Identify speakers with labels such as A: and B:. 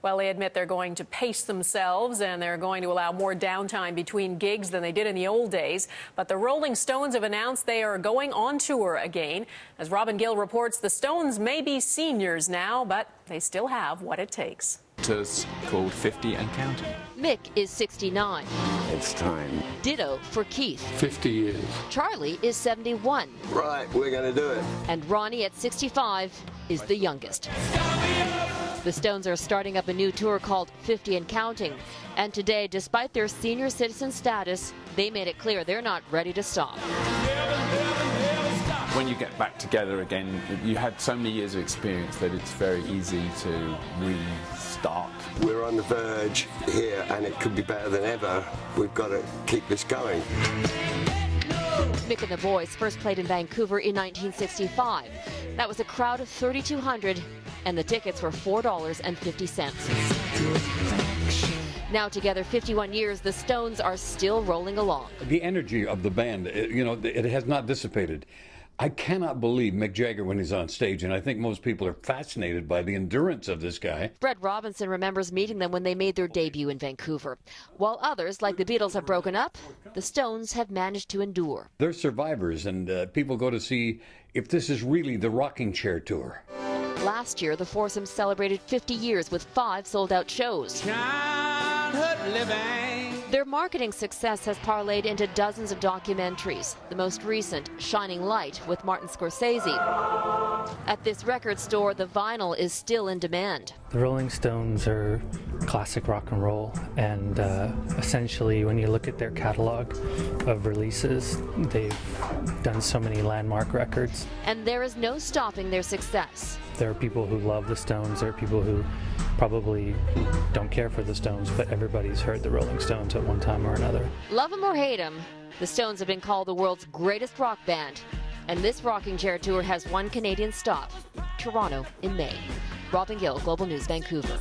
A: Well, they admit they're going to pace themselves and they're going to allow more downtime between gigs than they did in the old days. But the Rolling Stones have announced they are going on tour again. As Robin Gill reports, the Stones may be seniors now, but they still have what it takes.
B: Tour's called 50 and Counting.
C: Mick is 69.
D: It's time.
C: Ditto for Keith.
D: 50 years.
C: Charlie is 71.
D: Right, we're going to do it.
C: And Ronnie at 65 is the youngest. The Stones are starting up a new tour called 50 and Counting. And today, despite their senior citizen status, they made it clear they're not ready to stop.
B: When you get back together again, you had so many years of experience that it's very easy to restart.
D: We're on the verge here and it could be better than ever. We've got to keep this going.
C: Mick and the Boys first played in Vancouver in 1965. That was a crowd of 3,200 and the tickets were $4.50. Now together 51 years, the Stones are still rolling along.
E: The energy of the band, it has not dissipated. I cannot believe Mick Jagger when he's on stage, and I think most people are fascinated by the endurance of this guy.
C: Fred Robinson remembers meeting them when they made their debut in Vancouver. While others, like the Beatles, have broken up, the Stones have managed to endure.
E: They're survivors, and people go to see if this is really the rocking chair tour.
C: Last year, the foursome celebrated 50 years with 5 sold-out shows. Their marketing success has parlayed into dozens of documentaries, the most recent, Shining Light, with Martin Scorsese. At this record store, the vinyl is still in demand.
F: The Rolling Stones are classic rock and roll, and essentially when you look at their catalog of releases, they've done so many landmark records.
C: And there is no stopping their success.
F: There are people who love the Stones, there are people who probably don't care for the Stones, but everybody's heard the Rolling Stones at one time or another.
C: Love them or hate them, the Stones have been called the world's greatest rock band. And this rocking chair tour has one Canadian stop, Toronto in May. Robin Gill, Global News, Vancouver.